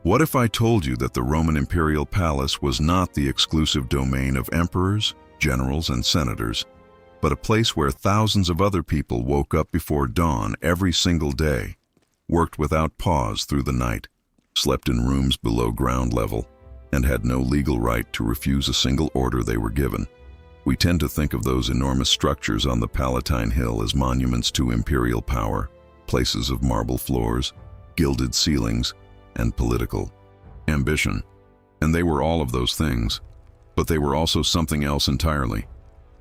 What if I told you that the Roman imperial palace was not the exclusive domain of emperors, generals, and senators, but a place where thousands of other people woke up before dawn every single day, worked without pause through the night, slept in rooms below ground level, and had no legal right to refuse a single order they were given? We tend to think of those enormous structures on the Palatine Hill as monuments to imperial power, places of marble floors, gilded ceilings, and political ambition. And they were all of those things, but they were also something else entirely.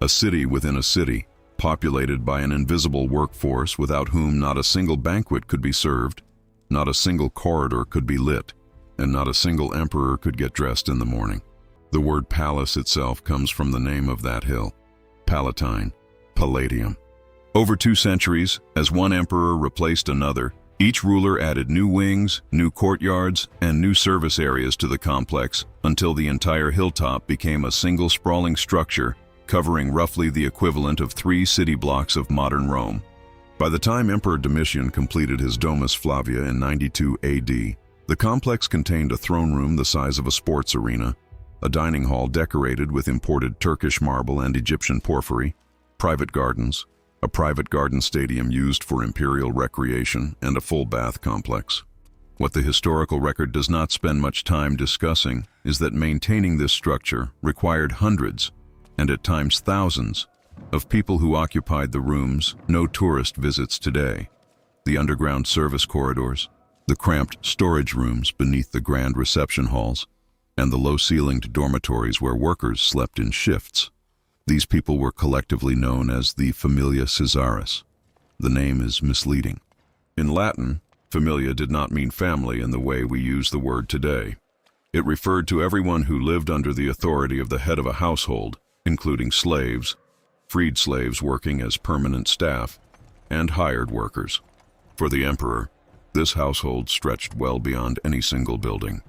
A city within a city, populated by an invisible workforce without whom not a single banquet could be served, not a single corridor could be lit, and not a single emperor could get dressed in the morning. The word palace itself comes from the name of that hill, Palatine, Palladium. Over 2 centuries, as one emperor replaced another, each ruler added new wings, new courtyards, and new service areas to the complex until the entire hilltop became a single sprawling structure covering roughly the equivalent of 3 city blocks of modern Rome. By the time Emperor Domitian completed his Domus Flavia in 92 AD, the complex contained a throne room the size of a sports arena, a dining hall decorated with imported Turkish marble and Egyptian porphyry, private gardens, a private garden stadium used for imperial recreation, and a full bath complex. What the historical record does not spend much time discussing is that maintaining this structure required hundreds, and at times thousands, of people who occupied the rooms no tourist visits today. The underground service corridors, the cramped storage rooms beneath the grand reception halls, and the low-ceilinged dormitories where workers slept in shifts. These people were collectively known as the Familia Caesaris. The name is misleading. In Latin, familia did not mean family in the way we use the word today. It referred to everyone who lived under the authority of the head of a household, including slaves, freed slaves working as permanent staff, and hired workers. For the emperor, this household stretched well beyond any single building.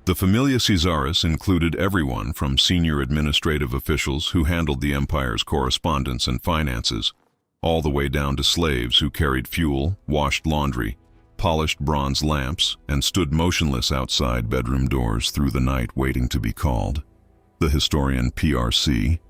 The Familia Caesaris included everyone from senior administrative officials who handled the empire's correspondence and finances, all the way down to slaves who carried fuel, washed laundry, polished bronze lamps, and stood motionless outside bedroom doors through the night waiting to be called. The historian P.R.C.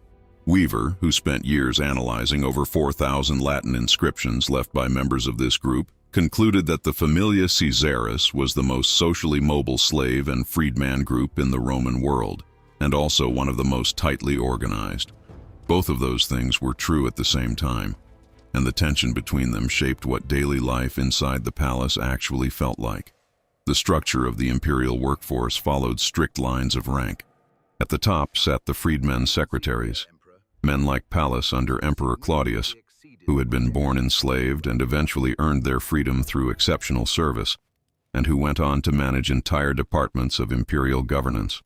Weaver, who spent years analyzing over 4,000 Latin inscriptions left by members of this group, concluded that the Familia Caesaris was the most socially mobile slave and freedman group in the Roman world, and also one of the most tightly organized. Both of those things were true at the same time, and the tension between them shaped what daily life inside the palace actually felt like. The structure of the imperial workforce followed strict lines of rank. At the top sat the freedmen's secretaries, men like Pallas under Emperor Claudius, who had been born enslaved and eventually earned their freedom through exceptional service, and who went on to manage entire departments of imperial governance.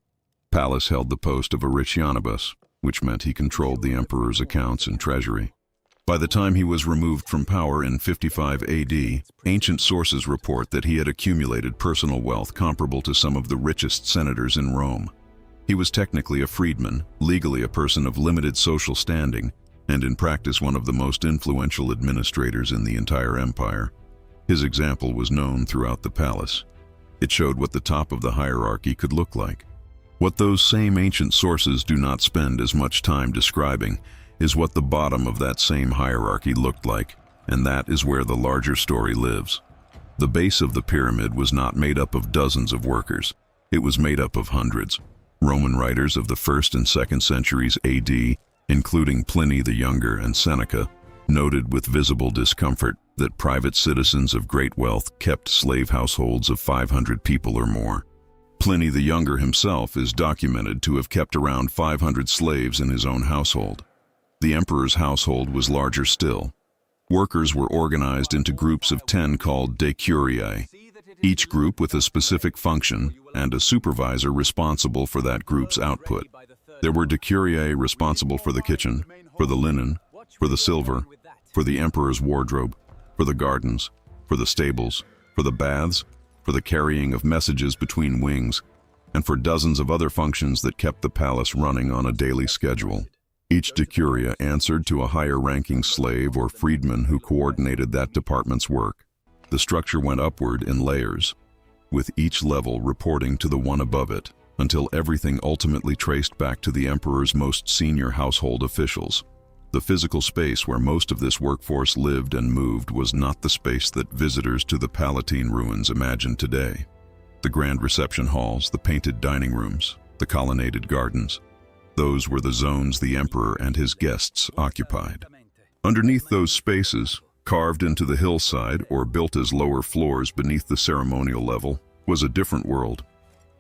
Pallas held the post of a Riccionibus, which meant he controlled the emperor's accounts and treasury. By the time he was removed from power in 55 AD, ancient sources report that he had accumulated personal wealth comparable to some of the richest senators in Rome. He was technically a freedman, legally a person of limited social standing, and in practice one of the most influential administrators in the entire empire. His example was known throughout the palace. It showed what the top of the hierarchy could look like. What those same ancient sources do not spend as much time describing is what the bottom of that same hierarchy looked like, and that is where the larger story lives. The base of the pyramid was not made up of dozens of workers. It was made up of hundreds. Roman writers of the 1st and 2nd centuries AD, including Pliny the Younger and Seneca, noted with visible discomfort that private citizens of great wealth kept slave households of 500 people or more. Pliny the Younger himself is documented to have kept around 500 slaves in his own household. The emperor's household was larger still. Workers were organized into groups of 10 called decuriae, each group with a specific function and a supervisor responsible for that group's output. There were decuriae responsible for the kitchen, for the linen, for the silver, for the emperor's wardrobe, for the gardens, for the stables, for the baths, for the carrying of messages between wings, and for dozens of other functions that kept the palace running on a daily schedule. Each decuria answered to a higher-ranking slave or freedman who coordinated that department's work. The structure went upward in layers. with each level reporting to the one above it, until everything ultimately traced back to the emperor's most senior household officials. The physical space where most of this workforce lived and moved was not the space that visitors to the Palatine ruins imagine today. The grand reception halls, the painted dining rooms, the colonnaded gardens, those were the zones the emperor and his guests occupied. Underneath those spaces, carved into the hillside or built as lower floors beneath the ceremonial level, was a different world.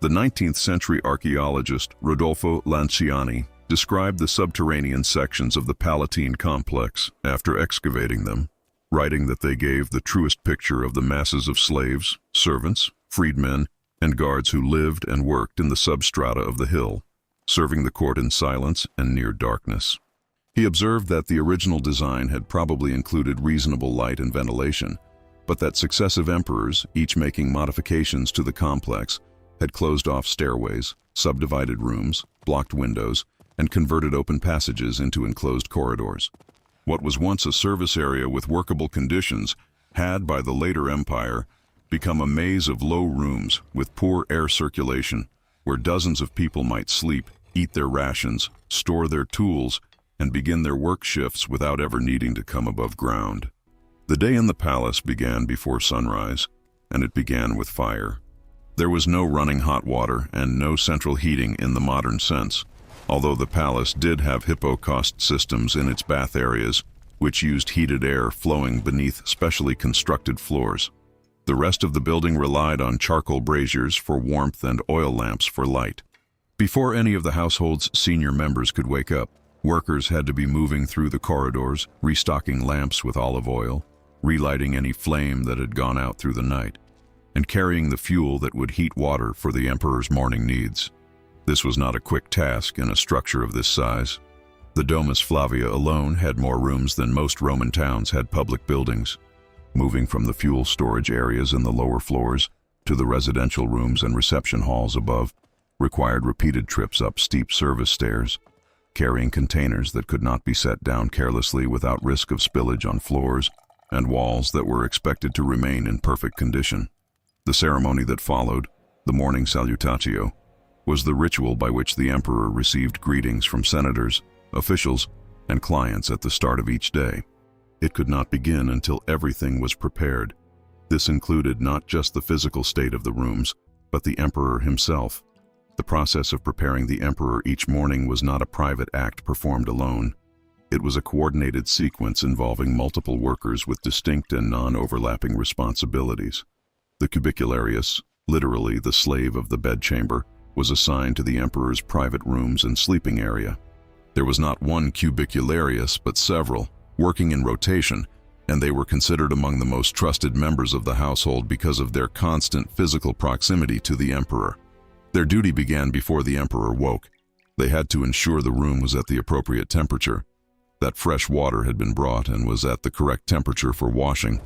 The 19th century archaeologist Rodolfo Lanciani described the subterranean sections of the Palatine complex after excavating them, writing that they gave the truest picture of the masses of slaves, servants, freedmen, and guards who lived and worked in the substrata of the hill, serving the court in silence and near darkness. He observed that the original design had probably included reasonable light and ventilation, but that successive emperors, each making modifications to the complex, had closed off stairways, subdivided rooms, blocked windows, and converted open passages into enclosed corridors. What was once a service area with workable conditions had, by the later empire, become a maze of low rooms with poor air circulation, where dozens of people might sleep, eat their rations, store their tools, and begin their work shifts without ever needing to come above ground. The day in the palace began before sunrise, and it began with fire. There was no running hot water and no central heating in the modern sense, although the palace did have hypocaust systems in its bath areas, which used heated air flowing beneath specially constructed floors. The rest of the building relied on charcoal braziers for warmth and oil lamps for light. Before any of the household's senior members could wake up, workers had to be moving through the corridors, restocking lamps with olive oil, relighting any flame that had gone out through the night, and carrying the fuel that would heat water for the emperor's morning needs. This was not a quick task in a structure of this size. The Domus Flavia alone had more rooms than most Roman towns had public buildings. Moving from the fuel storage areas in the lower floors to the residential rooms and reception halls above required repeated trips up steep service stairs, carrying containers that could not be set down carelessly without risk of spillage on floors and walls that were expected to remain in perfect condition. The ceremony that followed, the morning salutatio, was the ritual by which the emperor received greetings from senators, officials, and clients at the start of each day. It could not begin until everything was prepared. This included not just the physical state of the rooms, but the emperor himself. The process of preparing the emperor each morning was not a private act performed alone. It was a coordinated sequence involving multiple workers with distinct and non-overlapping responsibilities. The cubicularius, literally the slave of the bedchamber, was assigned to the emperor's private rooms and sleeping area. There was not one cubicularius, but several, working in rotation, and they were considered among the most trusted members of the household because of their constant physical proximity to the emperor. Their duty began before the emperor woke. They had to ensure the room was at the appropriate temperature, that fresh water had been brought and was at the correct temperature for washing,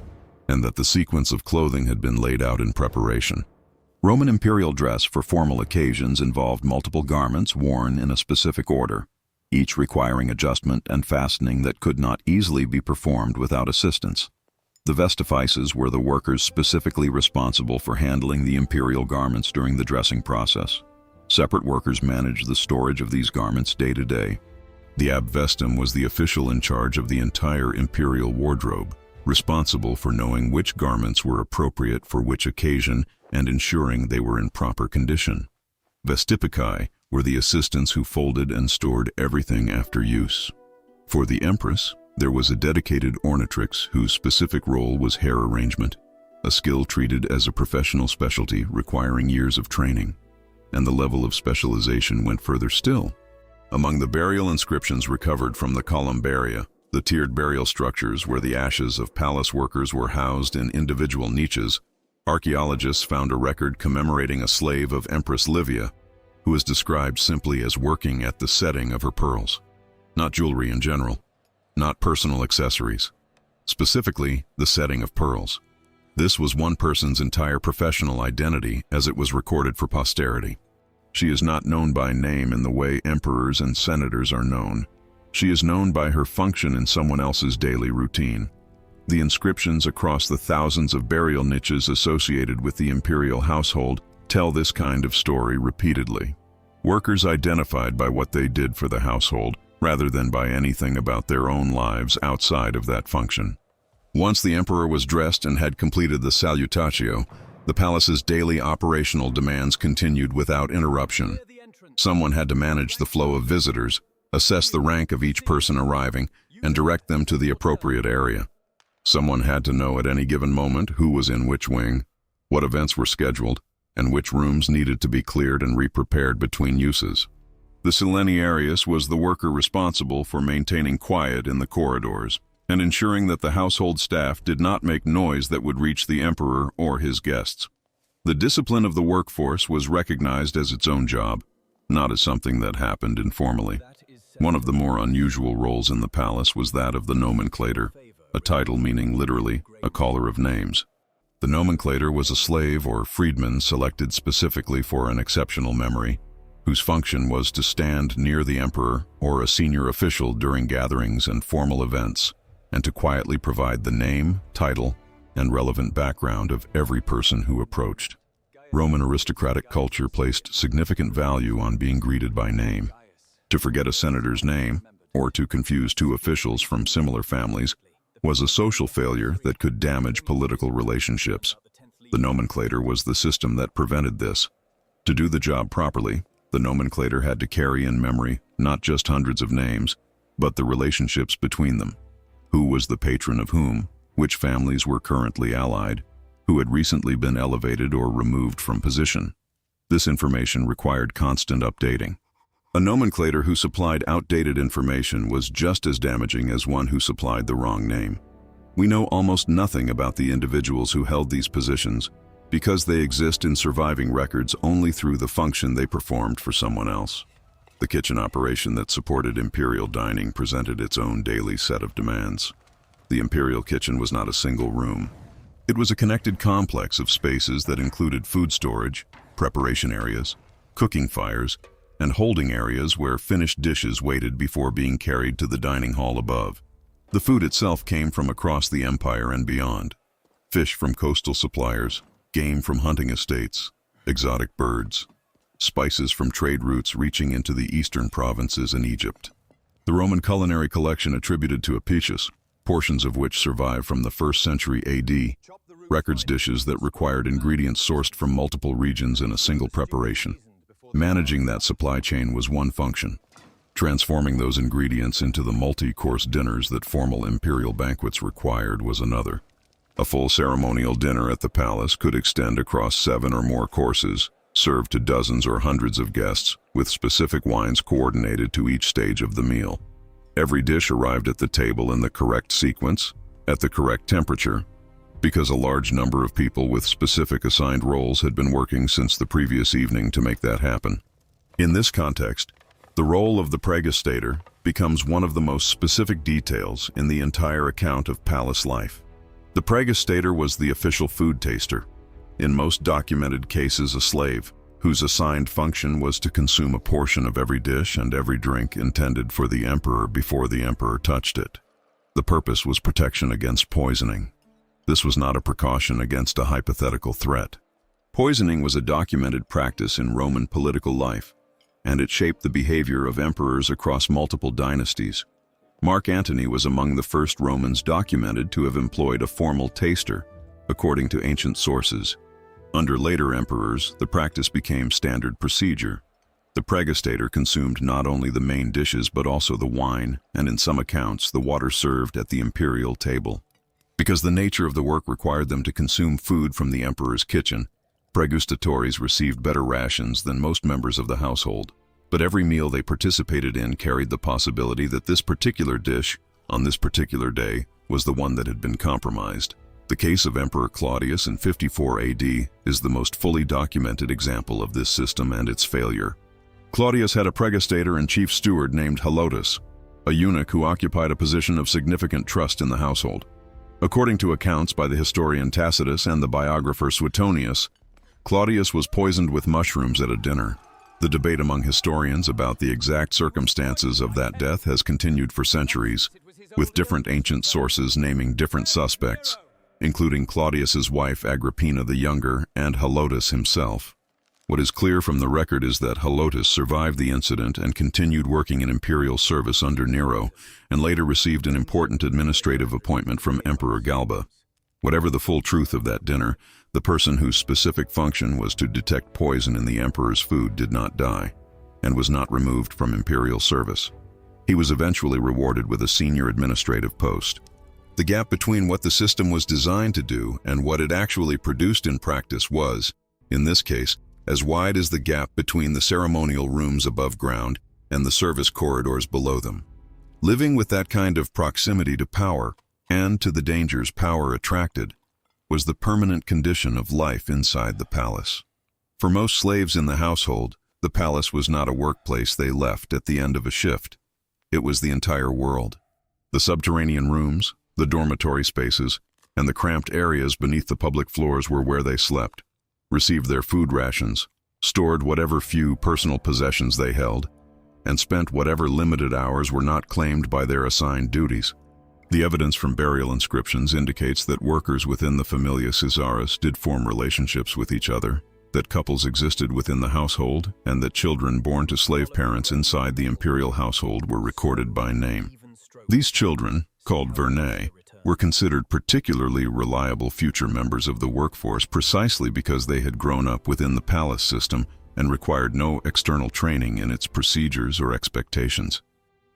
and that the sequence of clothing had been laid out in preparation. Roman imperial dress for formal occasions involved multiple garments worn in a specific order, each requiring adjustment and fastening that could not easily be performed without assistance. The vestifices were the workers specifically responsible for handling the imperial garments during the dressing process. Separate workers managed the storage of these garments day to day. The abvestum was the official in charge of the entire imperial wardrobe, responsible for knowing which garments were appropriate for which occasion and ensuring they were in proper condition. Vestipicae were the assistants who folded and stored everything after use. For the empress, there was a dedicated ornatrix whose specific role was hair arrangement, a skill treated as a professional specialty requiring years of training. And the level of specialization went further still. Among the burial inscriptions recovered from the columbaria, the tiered burial structures where the ashes of palace workers were housed in individual niches, archaeologists found a record commemorating a slave of Empress Livia, who is described simply as working at the setting of her pearls. Not jewelry in general, not personal accessories. Specifically, the setting of pearls. This was one person's entire professional identity as it was recorded for posterity. She is not known by name in the way emperors and senators are known. She is known by her function in someone else's daily routine. The inscriptions across the thousands of burial niches associated with the imperial household tell this kind of story repeatedly. Workers identified by what they did for the household, rather than by anything about their own lives outside of that function. Once the emperor was dressed and had completed the salutatio, the palace's daily operational demands continued without interruption. Someone had to manage the flow of visitors, assess the rank of each person arriving, and direct them to the appropriate area. Someone had to know at any given moment who was in which wing, what events were scheduled, and which rooms needed to be cleared and re-prepared between uses. The Sileniarius was the worker responsible for maintaining quiet in the corridors and ensuring that the household staff did not make noise that would reach the emperor or his guests. The discipline of the workforce was recognized as its own job, not as something that happened informally. One of the more unusual roles in the palace was that of the nomenclator, a title meaning literally a caller of names. The nomenclator was a slave or freedman selected specifically for an exceptional memory, whose function was to stand near the emperor or a senior official during gatherings and formal events, and to quietly provide the name, title, and relevant background of every person who approached. Roman aristocratic culture placed significant value on being greeted by name. To forget a senator's name, or to confuse two officials from similar families, was a social failure that could damage political relationships. The nomenclator was the system that prevented this. To do the job properly, the nomenclator had to carry in memory not just hundreds of names, but the relationships between them. Who was the patron of whom, which families were currently allied, who had recently been elevated or removed from position. This information required constant updating. A nomenclator who supplied outdated information was just as damaging as one who supplied the wrong name. We know almost nothing about the individuals who held these positions because they exist in surviving records only through the function they performed for someone else. The kitchen operation that supported imperial dining presented its own daily set of demands. The imperial kitchen was not a single room. It was a connected complex of spaces that included food storage, preparation areas, cooking fires, and holding areas where finished dishes waited before being carried to the dining hall above. The food itself came from across the empire and beyond. Fish from coastal suppliers, game from hunting estates, exotic birds, spices from trade routes reaching into the eastern provinces and Egypt. The Roman culinary collection attributed to Apicius, portions of which survive from the 1st century AD, records dishes that required ingredients sourced from multiple regions in a single preparation. Managing that supply chain was one function. Transforming those ingredients into the multi-course dinners that formal imperial banquets required was another. A full ceremonial dinner at the palace could extend across 7 or more courses, served to dozens or hundreds of guests, with specific wines coordinated to each stage of the meal. Every dish arrived at the table in the correct sequence, at the correct temperature, because a large number of people with specific assigned roles had been working since the previous evening to make that happen. In this context, the role of the praegustator becomes one of the most specific details in the entire account of palace life. The praegustator was the official food taster, in most documented cases a slave, whose assigned function was to consume a portion of every dish and every drink intended for the emperor before the emperor touched it. The purpose was protection against poisoning. This was not a precaution against a hypothetical threat. Poisoning was a documented practice in Roman political life, and it shaped the behavior of emperors across multiple dynasties. Mark Antony was among the first Romans documented to have employed a formal taster, according to ancient sources. Under later emperors, the practice became standard procedure. The praegustator consumed not only the main dishes but also the wine, and in some accounts, the water served at the imperial table. Because the nature of the work required them to consume food from the emperor's kitchen, praegustatores received better rations than most members of the household. But every meal they participated in carried the possibility that this particular dish, on this particular day, was the one that had been compromised. The case of Emperor Claudius in 54 AD is the most fully documented example of this system and its failure. Claudius had a praegustator and chief steward named Helotus, a eunuch who occupied a position of significant trust in the household. According to accounts by the historian Tacitus and the biographer Suetonius, Claudius was poisoned with mushrooms at a dinner. The debate among historians about the exact circumstances of that death has continued for centuries, with different ancient sources naming different suspects, including Claudius's wife Agrippina the Younger and Helotus himself. What is clear from the record is that Helotus survived the incident and continued working in imperial service under Nero, and later received an important administrative appointment from Emperor Galba. Whatever the full truth of that dinner, the person whose specific function was to detect poison in the emperor's food did not die, and was not removed from imperial service. He was eventually rewarded with a senior administrative post. The gap between what the system was designed to do and what it actually produced in practice was, in this case, as wide as the gap between the ceremonial rooms above ground and the service corridors below them. Living with that kind of proximity to power, and to the dangers power attracted, was the permanent condition of life inside the palace. For most slaves in the household, the palace was not a workplace they left at the end of a shift. It was the entire world. The subterranean rooms, the dormitory spaces, and the cramped areas beneath the public floors were where they slept, received their food rations, stored whatever few personal possessions they held, and spent whatever limited hours were not claimed by their assigned duties. The evidence from burial inscriptions indicates that workers within the Familia Caesaris did form relationships with each other, that couples existed within the household, and that children born to slave parents inside the imperial household were recorded by name. These children, called vernae, were considered particularly reliable future members of the workforce precisely because they had grown up within the palace system and required no external training in its procedures or expectations.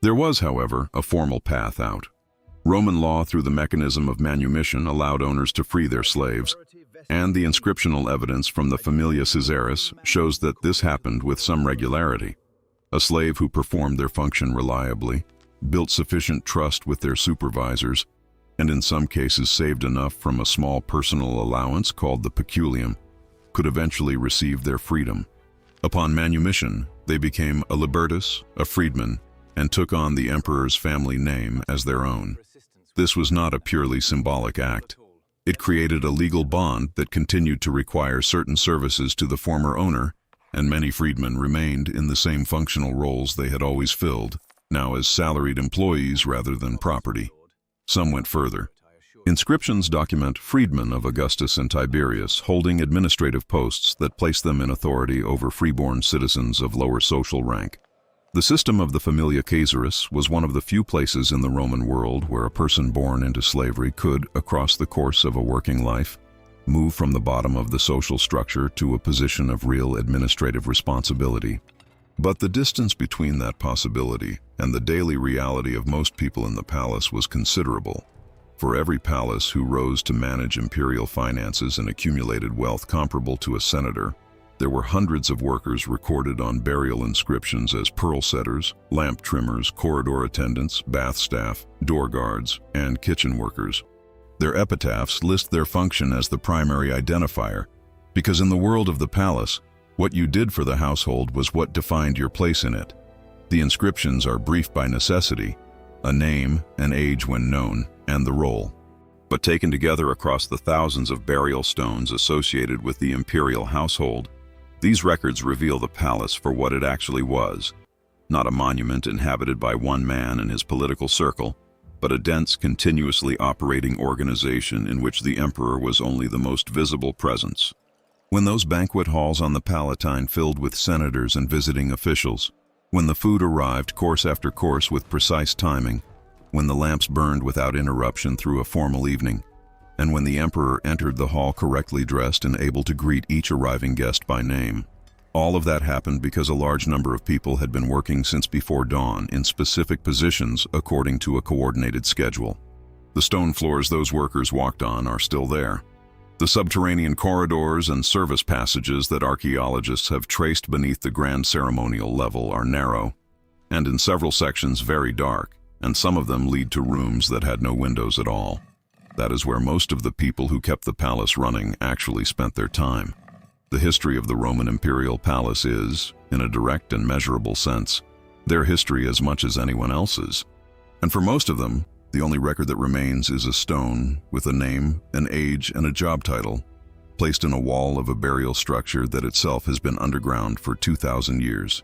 There was, however, a formal path out. Roman law through the mechanism of manumission allowed owners to free their slaves, and the inscriptional evidence from the Familia Caesaris shows that this happened with some regularity. A slave who performed their function reliably, built sufficient trust with their supervisors, and in some cases saved enough from a small personal allowance called the peculium, could eventually receive their freedom. Upon manumission, they became a libertus, a freedman, and took on the emperor's family name as their own. This was not a purely symbolic act. It created a legal bond that continued to require certain services to the former owner, and many freedmen remained in the same functional roles they had always filled, now as salaried employees rather than property. Some went further. Inscriptions document freedmen of Augustus and Tiberius holding administrative posts that placed them in authority over freeborn citizens of lower social rank. The system of the Familia Caesaris was one of the few places in the Roman world where a person born into slavery could, across the course of a working life, move from the bottom of the social structure to a position of real administrative responsibility. But the distance between that possibility and the daily reality of most people in the palace was considerable. For every palace who rose to manage imperial finances and accumulated wealth comparable to a senator, there were hundreds of workers recorded on burial inscriptions as pearl setters, lamp trimmers, corridor attendants, bath staff, door guards, and kitchen workers. Their epitaphs list their function as the primary identifier, because in the world of the palace, what you did for the household was what defined your place in it. The inscriptions are brief by necessity, a name, an age when known, and the role. But taken together across the thousands of burial stones associated with the imperial household, these records reveal the palace for what it actually was, not a monument inhabited by one man and his political circle, but a dense, continuously operating organization in which the emperor was only the most visible presence. When those banquet halls on the Palatine filled with senators and visiting officials, when the food arrived course after course with precise timing, when the lamps burned without interruption through a formal evening, and when the emperor entered the hall correctly dressed and able to greet each arriving guest by name. All of that happened because a large number of people had been working since before dawn in specific positions according to a coordinated schedule. The stone floors those workers walked on are still there. The subterranean corridors and service passages that archaeologists have traced beneath the grand ceremonial level are narrow, and in several sections very dark, and some of them lead to rooms that had no windows at all. That is where most of the people who kept the palace running actually spent their time. The history of the Roman imperial palace is, in a direct and measurable sense, their history as much as anyone else's. And for most of them, the only record that remains is a stone with a name, an age, and a job title, placed in a wall of a burial structure that itself has been underground for 2,000 years.